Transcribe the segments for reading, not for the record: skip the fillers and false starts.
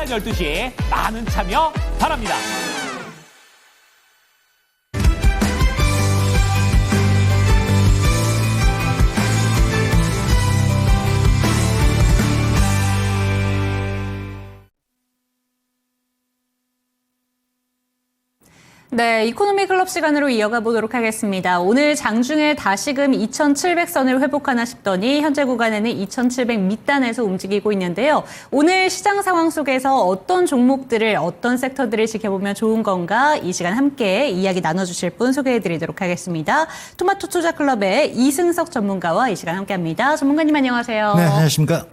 12시 많은 참여 바랍니다. 네, 이코노미 클럽 시간으로 이어가 보도록 하겠습니다. 오늘 장중에 다시금 2,700선을 회복하나 싶더니 현재 구간에는 2,700 밑단에서 움직이고 있는데요. 오늘 시장 상황 속에서 어떤 종목들을, 어떤 섹터들을 지켜보면 좋은 건가 이 시간 함께 이야기 나눠주실 분 소개해드리도록 하겠습니다. 토마토 투자 클럽의 이승석 전문가와 이 시간 함께합니다. 전문가님 안녕하세요. 네, 안녕하십니까.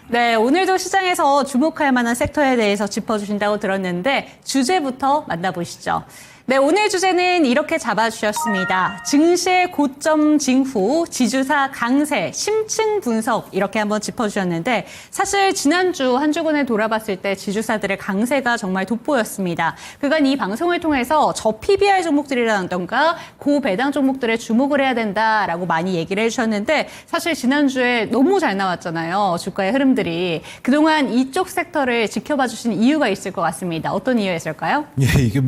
네, 오늘도 시장에서 주목할 만한 섹터에 대해서 짚어주신다고 들었는데 주제부터 만나보시죠. 네, 오늘 주제는 이렇게 잡아주셨습니다. 증시의 고점 징후, 지주사 강세, 심층 분석 이렇게 한번 짚어주셨는데 사실 지난주 한 주간을 돌아봤을 때 지주사들의 강세가 정말 돋보였습니다. 그간 이 방송을 통해서 저 PBR 종목들이라던가 고배당 종목들에 주목을 해야 된다라고 많이 얘기를 해주셨는데 사실 지난주에 너무 잘 나왔잖아요. 주가의 흐름들이. 그동안 이쪽 섹터를 지켜봐 주신 이유가 있을 것 같습니다. 어떤 이유였을까요? 예, 이게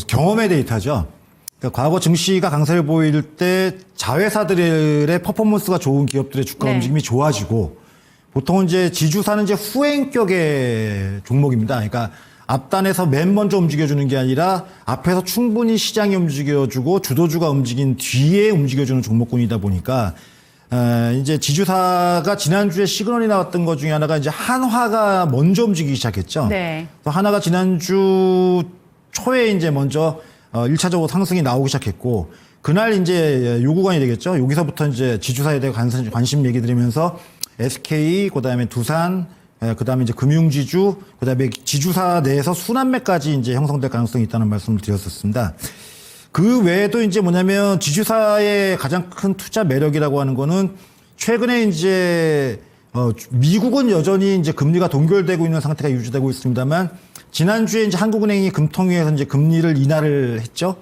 경험의 데이터죠. 그러니까 과거 증시가 강세를 보일 때 자회사들의 퍼포먼스가 좋은 기업들의 주가 움직임이 좋아지고 보통은 이제 지주사는 이제 후행격의 종목입니다. 그러니까 앞단에서 맨 먼저 움직여주는 게 아니라 앞에서 충분히 시장이 움직여주고 주도주가 움직인 뒤에 움직여주는 종목군이다 보니까 이제 지주사가 지난주에 시그널이 나왔던 것 중에 하나가 이제 한화가 먼저 움직이기 시작했죠. 네. 한화가 지난주 초에 이제 먼저 1차적으로 상승이 나오기 시작했고 그날 이제 요 구간이 되겠죠. 여기서부터 이제 지주사에 대해 관심 얘기 드리면서 SK, 그다음에 두산, 그다음에 이제 금융지주, 그다음에 지주사 내에서 순환매까지 이제 형성될 가능성이 있다는 말씀을 드렸었습니다. 그 외에도 이제 뭐냐면 지주사의 가장 큰 투자 매력이라고 하는 거는 최근에 이제 미국은 여전히 이제 금리가 동결되고 있는 상태가 유지되고 있습니다만 지난주에 이제 한국은행이 금통위에서 이제 금리를 인하를 했죠.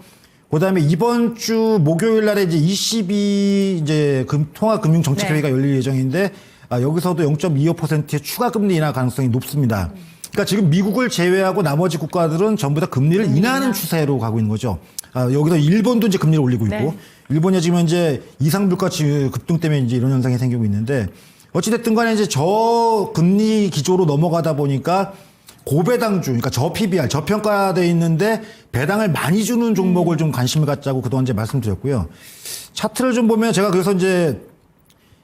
그다음에 이번 주 목요일 날에 이제 22 이제 통화금융정책회의가 열릴 예정인데 여기서도 0.25%의 추가 금리 인하 가능성이 높습니다. 그러니까 지금 미국을 제외하고 나머지 국가들은 전부 다 금리를 인하하는 추세로 가고 있는 거죠. 여기서 일본도 이제 금리를 올리고 있고 일본이 지금 이제 이상물가 급등 때문에 이제 이런 현상이 생기고 있는데 어찌됐든 간에 이제 저금리 기조로 넘어가다 보니까 고배당주, 그러니까 저PBR, 저평가돼 있는데 배당을 많이 주는 종목을 좀 관심을 갖자고 그동안 이제 말씀드렸고요. 차트를 좀 보면 제가 그래서 이제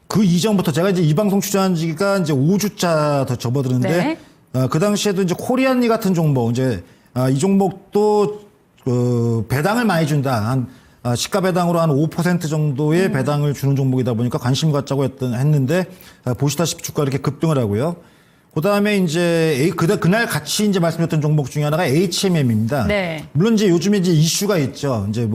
그 이전부터 제가 이제 이 방송 출연한 지가 이제 5주차 더 접어드는데 그 당시에도 이제 코리안리 같은 종목, 이제 이 종목도 배당을 많이 준다. 한 시가 배당으로 한 5% 정도의 배당을 주는 종목이다 보니까 관심 갖자고 했는데 보시다시피 주가 이렇게 급등을 하고요. 그다음에 이제 그날 같이 이제 말씀드렸던 종목 중에 하나가 HMM입니다. 네. 물론 이제 요즘에 이제 이슈가 있죠. 이제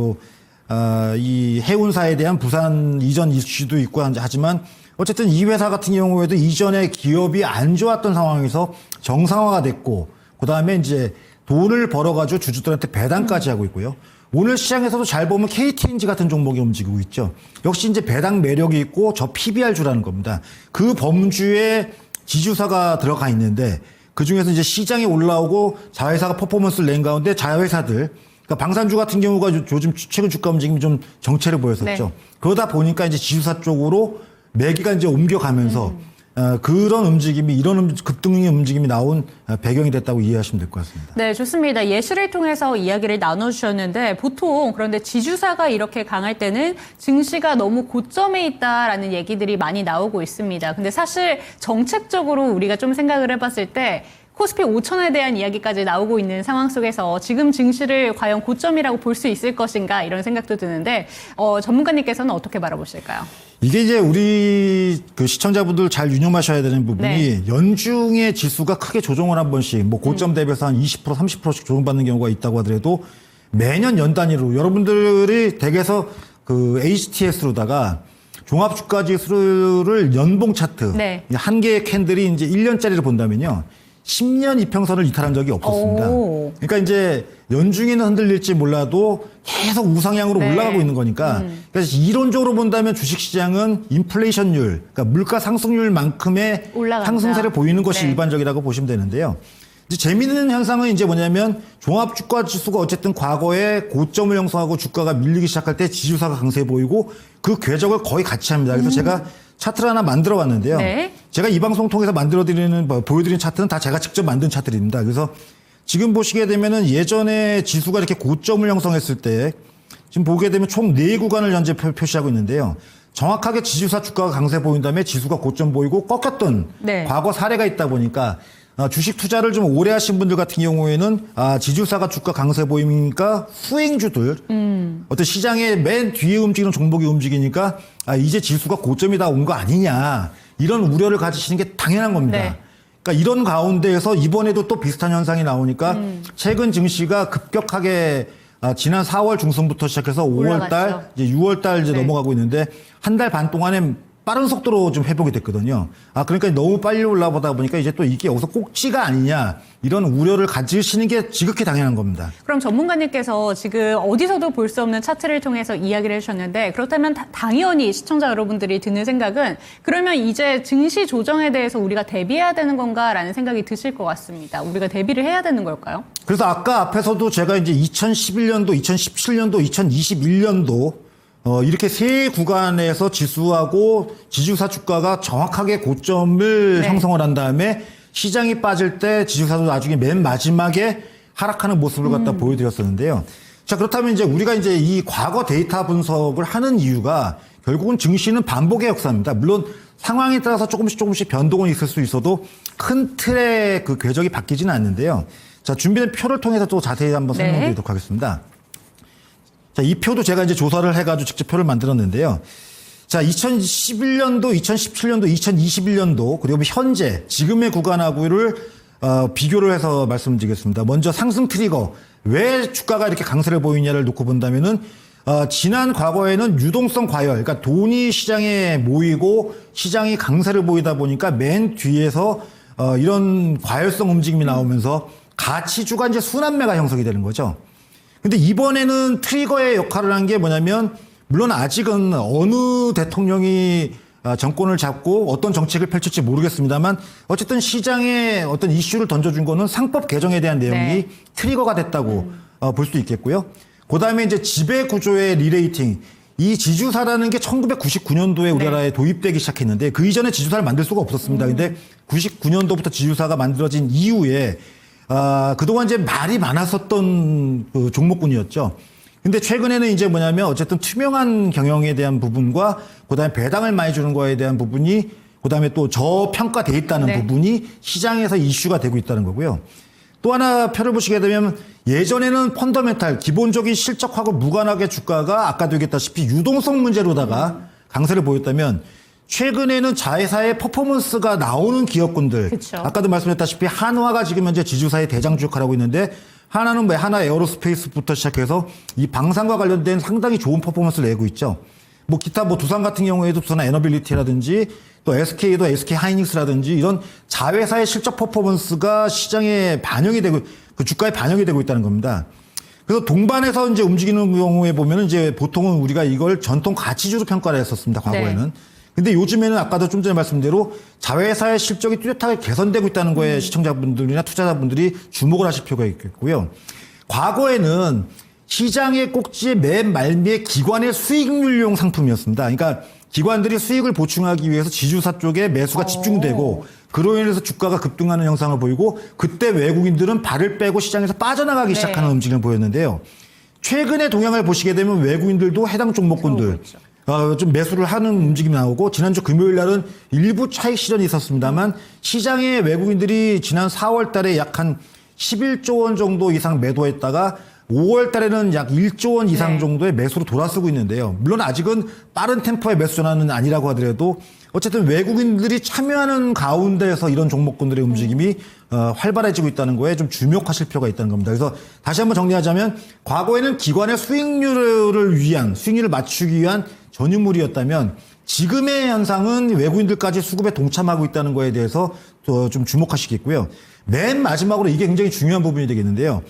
이 해운사에 대한 부산 이전 이슈도 있고 하지만 어쨌든 이 회사 같은 경우에도 이전에 기업이 안 좋았던 상황에서 정상화가 됐고 그다음에 이제 돈을 벌어가지고 주주들한테 배당까지 하고 있고요. 오늘 시장에서도 잘 보면 KTNG 같은 종목이 움직이고 있죠. 역시 이제 배당 매력이 있고 저 PBR주라는 겁니다. 그 범주에 지주사가 들어가 있는데 그중에서 이제 시장에 올라오고 자회사가 퍼포먼스를 낸 가운데 자회사들, 그러니까 방산주 같은 경우가 요즘 최근 주가 움직임이 좀 정체를 보였었죠. 그러다 보니까 이제 지주사 쪽으로 매기가 이제 옮겨가면서 그런 움직임이 이런 급등의 움직임이 나온 배경이 됐다고 이해하시면 될 것 같습니다. 네, 좋습니다. 예시를 통해서 이야기를 나눠주셨는데 보통 그런데 지주사가 이렇게 강할 때는 증시가 너무 고점에 있다라는 얘기들이 많이 나오고 있습니다. 근데 사실 정책적으로 우리가 좀 생각을 해봤을 때 코스피 5천에 대한 이야기까지 나오고 있는 상황 속에서 지금 증시를 과연 고점이라고 볼 수 있을 것인가 이런 생각도 드는데 전문가님께서는 어떻게 바라보실까요? 이게 이제 우리 그 시청자분들 잘 유념하셔야 되는 부분이 연중에 지수가 크게 조정을 한 번씩 뭐 고점 대비해서 한 20% 30%씩 조정받는 경우가 있다고 하더라도 매년 연 단위로 여러분들이 댁에서 그 HTS로다가 종합주가지수를 연봉 차트 한 개의 캔들이 이제 1년짜리를 본다면요. 10년 이평선을 이탈한 적이 없었습니다. 오. 그러니까 이제 연중에는 흔들릴지 몰라도 계속 우상향으로 네. 올라가고 있는 거니까 그래서 이론적으로 본다면 주식시장은 인플레이션율, 그러니까 물가 상승률만큼의 올라간다. 상승세를 보이는 것이 네. 일반적이라고 보시면 되는데요. 이제 재미있는 현상은 이제 뭐냐면 종합주가지수가 어쨌든 과거에 고점을 형성하고 주가가 밀리기 시작할 때 지주사가 강세 보이고 그 궤적을 거의 같이 합니다. 그래서 제가 차트를 하나 만들어 봤는데요. 네. 제가 이 방송 통해서 보여드리는 차트는 다 제가 직접 만든 차트입니다. 그래서 지금 보시게 되면은 예전에 지수가 이렇게 고점을 형성했을 때 지금 보게 되면 총 4구간을 현재 표시하고 있는데요. 정확하게 지주사 주가가 강세 보인 다음에 지수가 고점 보이고 꺾였던 네. 과거 사례가 있다 보니까 주식 투자를 좀 오래 하신 분들 같은 경우에는 지주사가 주가 강세 보이니까 후행주들 어떤 시장의 맨 뒤에 움직이는 종목이 움직이니까 이제 지수가 고점이 다 온 거 아니냐 이런 우려를 가지시는 게 당연한 겁니다. 네. 그러니까 이런 가운데에서 이번에도 또 비슷한 현상이 나오니까 최근 증시가 급격하게 지난 4월 중순부터 시작해서 5월 달, 올라갔죠. 이제 6월 달 이제 네. 넘어가고 있는데 한 달 반 동안에 빠른 속도로 좀 회복이 됐거든요. 그러니까 너무 빨리 올라보다 보니까 이제 또 이게 여기서 꼭지가 아니냐 이런 우려를 가지시는 게 지극히 당연한 겁니다. 그럼 전문가님께서 지금 어디서도 볼 수 없는 차트를 통해서 이야기를 해주셨는데 그렇다면 당연히 시청자 여러분들이 드는 생각은 그러면 이제 증시 조정에 대해서 우리가 대비해야 되는 건가라는 생각이 드실 것 같습니다. 우리가 대비를 해야 되는 걸까요? 그래서 아까 앞에서도 제가 이제 2011년도, 2017년도, 2021년도 이렇게 세 구간에서 지수하고 지주사 주가가 정확하게 고점을 네. 형성을 한 다음에 시장이 빠질 때 지주사도 나중에 맨 마지막에 하락하는 모습을 갖다 보여드렸었는데요. 자, 그렇다면 이제 우리가 이제 이 과거 데이터 분석을 하는 이유가 결국은 증시는 반복의 역사입니다. 물론 상황에 따라서 조금씩 변동은 있을 수 있어도 큰 틀의 그 궤적이 바뀌지는 않는데요. 자, 준비된 표를 통해서 또 자세히 한번 네. 설명드리도록 하겠습니다. 자, 이 표도 제가 이제 조사를 해가지고 직접 표를 만들었는데요. 자, 2011년도, 2017년도, 2021년도, 그리고 현재, 지금의 구간하고를, 비교를 해서 말씀드리겠습니다. 먼저 상승 트리거. 왜 주가가 이렇게 강세를 보이냐를 놓고 본다면은, 지난 과거에는 유동성 과열, 그러니까 돈이 시장에 모이고 시장이 강세를 보이다 보니까 맨 뒤에서, 이런 과열성 움직임이 나오면서 가치주가 이제 순환매가 형성이 되는 거죠. 근데 이번에는 트리거의 역할을 한 게 뭐냐면 물론 아직은 어느 대통령이 정권을 잡고 어떤 정책을 펼칠지 모르겠습니다만 어쨌든 시장에 어떤 이슈를 던져준 거는 상법 개정에 대한 내용이 네. 트리거가 됐다고 볼 수 있겠고요. 그다음에 이제 지배 구조의 리레이팅. 이 지주사라는 게 1999년도에 우리나라에 도입되기 시작했는데 그 이전에 지주사를 만들 수가 없었습니다. 근데 99년도부터 지주사가 만들어진 이후에 그동안 이제 말이 많았었던 그 종목군이었죠. 근데 최근에는 이제 뭐냐면 어쨌든 투명한 경영에 대한 부분과 그다음에 배당을 많이 주는 거에 대한 부분이 그다음에 또 저평가돼 있다는 네. 부분이 시장에서 이슈가 되고 있다는 거고요. 또 하나 표를 보시게 되면 예전에는 펀더멘탈 기본적인 실적하고 무관하게 주가가 아까도 얘기했다시피 유동성 문제로다가 강세를 보였다면 최근에는 자회사의 퍼포먼스가 나오는 기업군들. 그쵸. 아까도 말씀드렸다시피 한화가 지금 현재 지주사의 대장주 역할을 하고 있는데 하나는 뭐 하나 에어로스페이스부터 시작해서 이 방산과 관련된 상당히 좋은 퍼포먼스를 내고 있죠. 뭐 기타 뭐 두산 같은 경우에도 두산 에너빌리티라든지 또 SK도 SK 하이닉스라든지 이런 자회사의 실적 퍼포먼스가 시장에 반영이 되고 그 주가에 반영이 되고 있다는 겁니다. 그래서 동반해서 이제 움직이는 경우에 보면은 이제 보통은 우리가 이걸 전통 가치주로 평가를 했었습니다. 과거에는. 네. 근데 요즘에는 아까도 좀 전에 말씀대로 자회사의 실적이 뚜렷하게 개선되고 있다는 거에 시청자분들이나 투자자분들이 주목을 하실 필요가 있겠고요. 과거에는 시장의 꼭지의 맨 말미에 기관의 수익률용 상품이었습니다. 그러니까 기관들이 수익을 보충하기 위해서 지주사 쪽에 매수가 집중되고 그로 인해서 주가가 급등하는 현상을 보이고 그때 외국인들은 발을 빼고 시장에서 빠져나가기 네. 시작하는 움직임을 보였는데요. 최근의 동향을 보시게 되면 외국인들도 해당 종목군들 들어오고 있죠. 좀 매수를 하는 움직임이 나오고 지난주 금요일 날은 일부 차익 실현이 있었습니다만 시장의 외국인들이 지난 4월 달에 약 한 11조 원 정도 이상 매도했다가 5월 달에는 약 1조 원 이상 네. 정도의 매수로 돌아서고 있는데요. 물론 아직은 빠른 템포의 매수 전환은 아니라고 하더라도 어쨌든 외국인들이 참여하는 가운데에서 이런 종목군들의 움직임이 활발해지고 있다는 거에 좀 주목하실 필요가 있다는 겁니다. 그래서 다시 한번 정리하자면 과거에는 기관의 수익률을 맞추기 위한 전유물이었다면 지금의 현상은 외국인들까지 수급에 동참하고 있다는 거에 대해서 좀 주목하시겠고요. 맨 마지막으로 이게 굉장히 중요한 부분이 되겠는데요.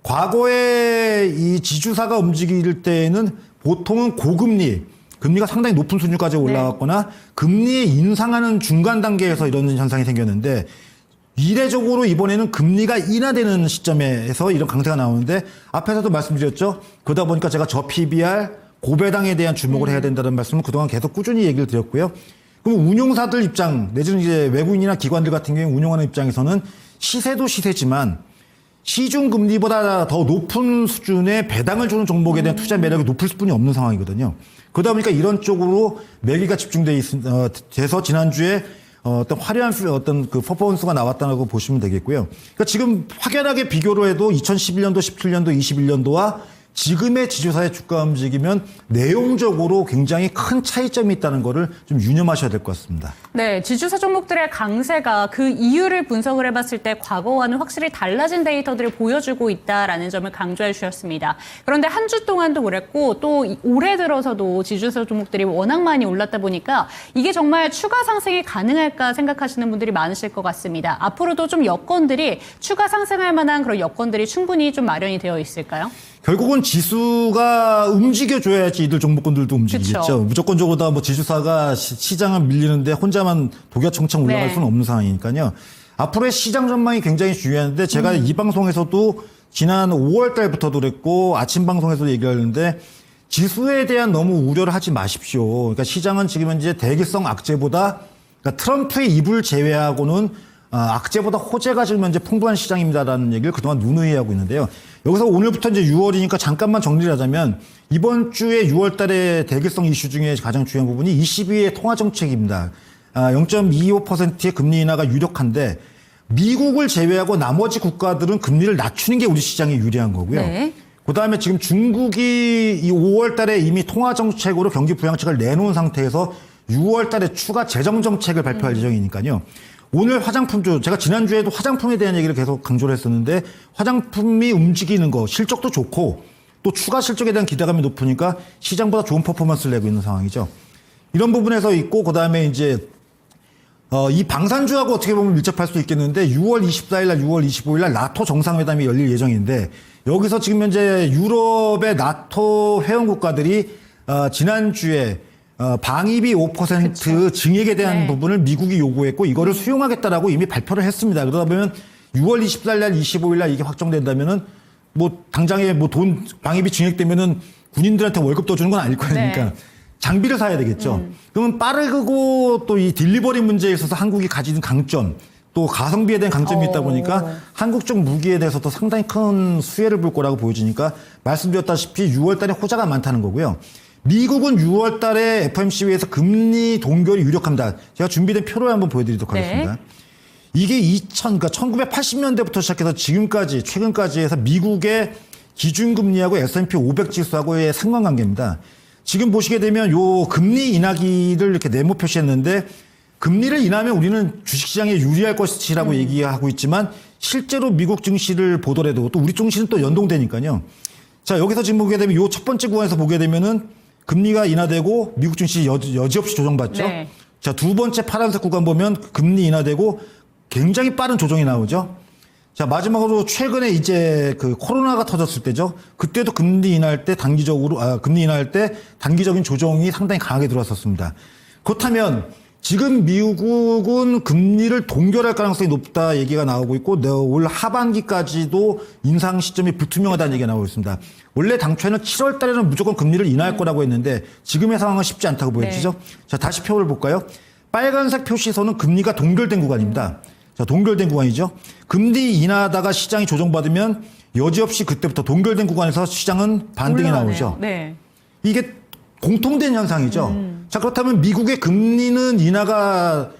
과거에 이 지주사가 움직일 때에는 보통은 고금리, 금리가 상당히 높은 수준까지 올라갔거나 금리에 인상하는 중간 단계에서 이런 현상이 생겼는데 이례적으로 이번에는 금리가 인하되는 시점에서 이런 강세가 나오는데 앞에서도 말씀드렸죠. 그러다 보니까 제가 저PBR, 고배당에 대한 주목을 해야 된다는 말씀을 그동안 계속 꾸준히 얘기를 드렸고요. 그럼 운용사들 입장, 내지는 이제 외국인이나 기관들 같은 경우에 운용하는 입장에서는 시세도 시세지만 시중 금리보다 더 높은 수준의 배당을 주는 종목에 대한 투자 매력이 높을 수뿐이 없는 상황이거든요. 그러다 보니까 이런 쪽으로 매기가 집중돼서 지난주에 어떤 화려한 어떤 그 퍼포먼스가 나왔다고 보시면 되겠고요. 그러니까 지금 확연하게 비교로 해도 2011년도, 17년도, 21년도와 지금의 지주사의 주가 움직이면 내용적으로 굉장히 큰 차이점이 있다는 거를 좀 유념하셔야 될 것 같습니다. 네, 지주사 종목들의 강세가 그 이유를 분석을 해봤을 때 과거와는 확실히 달라진 데이터들을 보여주고 있다라는 점을 강조해 주셨습니다. 그런데 한 주 동안도 그랬고 또 올해 들어서도 지주사 종목들이 워낙 많이 올랐다 보니까 이게 정말 추가 상승이 가능할까 생각하시는 분들이 많으실 것 같습니다. 앞으로도 좀 여건들이 추가 상승할 만한 그런 여건들이 충분히 좀 마련이 되어 있을까요? 결국은 지수가 움직여줘야지 이들 종목군들도 움직이겠죠. 그쵸. 무조건적으로 다 뭐 지주사가 시장을 밀리는데 혼자만 독야청청 올라갈 네. 수는 없는 상황이니까요. 앞으로의 시장 전망이 굉장히 중요한데 제가 이 방송에서도 지난 5월 달부터도 그랬고 아침 방송에서도 얘기하는데 지수에 대한 너무 우려를 하지 마십시오. 그러니까 시장은 지금 현재 대기성 악재보다 그러니까 트럼프의 입을 제외하고는 악재보다 호재가 지금 현재 풍부한 시장입니다라는 얘기를 그동안 누누이 하고 있는데요. 여기서 오늘부터 이제 6월이니까 잠깐만 정리를 하자면 이번 주에 6월 달에 대기성 이슈 중에 가장 중요한 부분이 22의 통화 정책입니다. 0.25%의 금리 인하가 유력한데 미국을 제외하고 나머지 국가들은 금리를 낮추는 게 우리 시장에 유리한 거고요. 네. 그다음에 지금 중국이 이 5월 달에 이미 통화 정책으로 경기 부양책을 내놓은 상태에서 6월 달에 추가 재정 정책을 발표할 예정이니까요. 오늘 화장품주, 제가 지난주에도 화장품에 대한 얘기를 계속 강조를 했었는데 화장품이 움직이는 거, 실적도 좋고 또 추가 실적에 대한 기대감이 높으니까 시장보다 좋은 퍼포먼스를 내고 있는 상황이죠. 이런 부분에서 있고 그다음에 이제 이 방산주하고 어떻게 보면 밀접할 수 있겠는데 6월 24일 날, 6월 25일 날 나토 정상회담이 열릴 예정인데 여기서 지금 현재 유럽의 나토 회원 국가들이 지난주에 방위비 5% 그쵸. 증액에 대한 네. 부분을 미국이 요구했고 이거를 수용하겠다라고 이미 발표를 했습니다. 그러다 보면 6월 24일 날, 25일 날 이게 확정된다면은 뭐 당장에 뭐 돈 방위비 증액되면은 군인들한테 월급도 주는 건 아닐 거 아닙니까? 네. 장비를 사야 되겠죠. 그러면 빠르고 또 이 딜리버리 문제에 있어서 한국이 가지는 강점, 또 가성비에 대한 강점이 있다 보니까 한국 쪽 무기에 대해서도 상당히 큰 수혜를 볼 거라고 보여지니까 말씀드렸다시피 6월 달에 호재가 많다는 거고요. 미국은 6월 달에 FOMC에서 금리 동결이 유력합니다. 제가 준비된 표를 한번 보여드리도록 하겠습니다. 네. 이게 그러니까 1980년대부터 시작해서 지금까지, 최근까지 해서 미국의 기준금리하고 S&P 500 지수하고의 상관관계입니다. 지금 보시게 되면 요 금리 인하기를 이렇게 네모 표시했는데 금리를 인하면 우리는 주식시장에 유리할 것이라고 얘기하고 있지만 실제로 미국 증시를 보더라도 또 우리 증시는 또 연동되니까요. 자, 여기서 지금 보게 되면 요 첫 번째 구간에서 보게 되면은 금리가 인하되고 미국 증시 여지없이 조정받죠. 네. 자, 두 번째 파란색 구간 보면 금리 인하되고 굉장히 빠른 조정이 나오죠. 자, 마지막으로 최근에 이제 그 코로나가 터졌을 때죠. 그때도 금리 인하할 때 금리 인하할 때 단기적인 조정이 상당히 강하게 들어왔었습니다. 그렇다면 지금 미국은 금리를 동결할 가능성이 높다 얘기가 나오고 있고 올 하반기까지도 인상 시점이 불투명하다는 얘기가 나오고 있습니다. 원래 당초에는 7월 달에는 무조건 금리를 인하할 거라고 했는데 지금의 상황은 쉽지 않다고 보여지죠. 네. 자, 다시 표를 볼까요? 빨간색 표시선은 금리가 동결된 구간입니다. 자, 동결된 구간이죠. 금리 인하하다가 시장이 조정받으면 여지없이 그때부터 동결된 구간에서 시장은 반등이 올라가네요. 나오죠. 네. 이게 공통된 현상이죠. 자, 그렇다면 미국의 금리는 인하가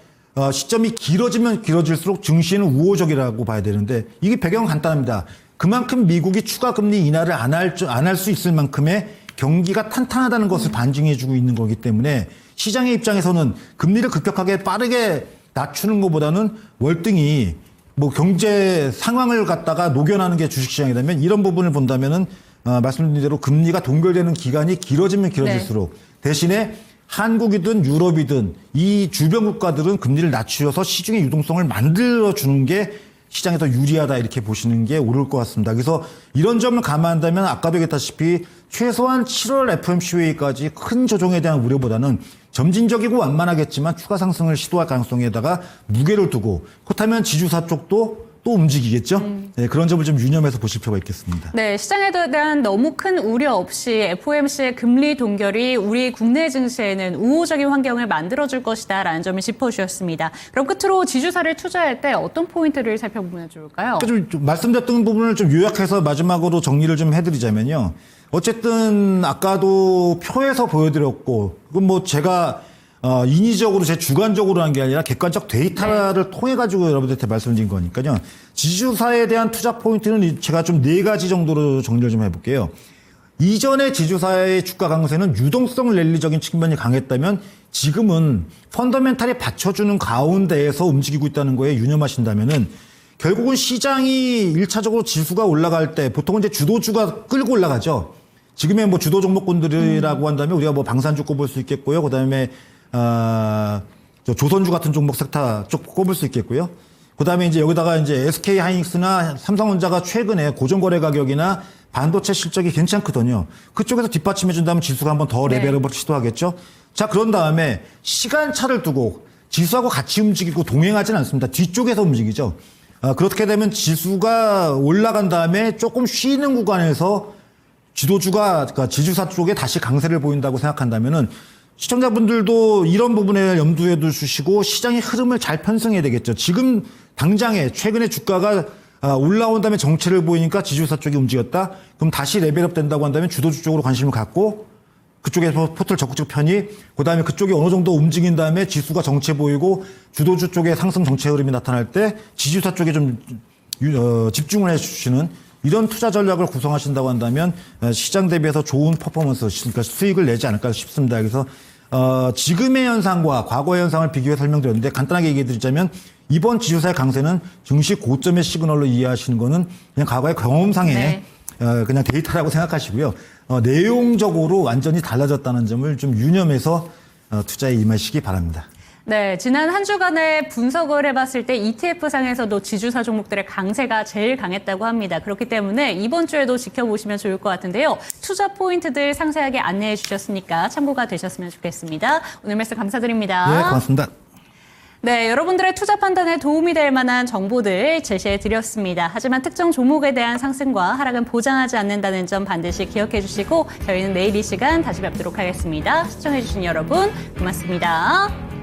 시점이 길어지면 길어질수록 증시는 우호적이라고 봐야 되는데 이게 배경은 간단합니다. 그만큼 미국이 추가 금리 인하를 안 할 수 있을 만큼의 경기가 탄탄하다는 것을 반증해주고 있는 거기 때문에 시장의 입장에서는 금리를 급격하게 빠르게 낮추는 것보다는 월등히 뭐 경제 상황을 갖다가 녹여나는 게 주식시장이라면 이런 부분을 본다면은 말씀드린 대로 금리가 동결되는 기간이 길어지면 길어질수록 대신에 한국이든 유럽이든 이 주변 국가들은 금리를 낮추어서 시중의 유동성을 만들어주는 게 시장에 더 유리하다 이렇게 보시는 게 옳을 것 같습니다. 그래서 이런 점을 감안한다면 아까도 얘기했다시피 최소한 7월 FOMC 회의까지 큰 조정에 대한 우려보다는 점진적이고 완만하겠지만 추가 상승을 시도할 가능성에다가 무게를 두고 그렇다면 지주사 쪽도 또 움직이겠죠. 네, 그런 점을 좀 유념해서 보실 필요가 있겠습니다. 네, 시장에 대한 너무 큰 우려 없이 FOMC의 금리 동결이 우리 국내 증시에는 우호적인 환경을 만들어줄 것이다라는 점을 짚어주셨습니다. 그럼 끝으로 지주사를 투자할 때 어떤 포인트를 살펴보면 좋을까요? 좀 말씀드렸던 부분을 좀 요약해서 마지막으로 정리를 좀 해드리자면요. 어쨌든 아까도 표에서 보여드렸고 그건 뭐 제가 인위적으로 제 주관적으로 한 게 아니라 객관적 데이터를 통해 가지고 여러분들한테 말씀드린 거니까요. 지주사에 대한 투자 포인트는 제가 좀 4가지 정도로 정리를 좀 해볼게요. 이전에 지주사의 주가 강세는 유동성 랠리적인 측면이 강했다면 지금은 펀더멘탈이 받쳐주는 가운데에서 움직이고 있다는 거에 유념하신다면은 결국은 시장이 1차적으로 지수가 올라갈 때 보통은 이제 주도주가 끌고 올라가죠. 지금의 뭐 주도 종목군들이라고 한다면 우리가 뭐 방산주 꼽을 수 있겠고요. 그다음에 조선주 같은 종목 섹터 쪽 꼽을 수 있겠고요. 그다음에 이제 여기다가 이제 SK 하이닉스나 삼성전자가 최근에 고정거래 가격이나 반도체 실적이 괜찮거든요. 그쪽에서 뒷받침해 준다면 지수가 한번 더 레벨업을 시도하겠죠. 자, 그런 다음에 시간차를 두고 지수하고 같이 움직이고 동행하지는 않습니다. 뒤쪽에서 움직이죠. 그렇게 되면 지수가 올라간 다음에 조금 쉬는 구간에서 지도주가, 그러니까 지주사 쪽에 다시 강세를 보인다고 생각한다면은 시청자분들도 이런 부분에 염두에 두시고 시장의 흐름을 잘 편성해야 되겠죠. 지금 당장에 최근에 주가가 올라온 다음에 정체를 보이니까 지주사 쪽이 움직였다. 그럼 다시 레벨업 된다고 한다면 주도주 쪽으로 관심을 갖고 그쪽에서 포트를 적극적 편입, 그다음에 그쪽이 어느 정도 움직인 다음에 지수가 정체 보이고 주도주 쪽에 상승 정체 흐름이 나타날 때 지주사 쪽에 좀 집중을 해주시는 이런 투자 전략을 구성하신다고 한다면 시장 대비해서 좋은 퍼포먼스, 그러니까 수익을 내지 않을까 싶습니다. 그래서 지금의 현상과 과거의 현상을 비교해 설명드렸는데 간단하게 얘기해 드리자면 이번 지주사의 강세는 증시 고점의 시그널로 이해하시는 거는 그냥 과거의 경험상의 그냥 데이터라고 생각하시고요. 내용적으로 완전히 달라졌다는 점을 좀 유념해서 투자에 임하시기 바랍니다. 네, 지난 한 주간의 분석을 해봤을 때 ETF상에서도 지주사 종목들의 강세가 제일 강했다고 합니다. 그렇기 때문에 이번 주에도 지켜보시면 좋을 것 같은데요. 투자 포인트들 상세하게 안내해 주셨으니까 참고가 되셨으면 좋겠습니다. 오늘 말씀 감사드립니다. 네, 고맙습니다. 네, 여러분들의 투자 판단에 도움이 될 만한 정보들 제시해 드렸습니다. 하지만 특정 종목에 대한 상승과 하락은 보장하지 않는다는 점 반드시 기억해 주시고 저희는 내일 이 시간 다시 뵙도록 하겠습니다. 시청해 주신 여러분 고맙습니다.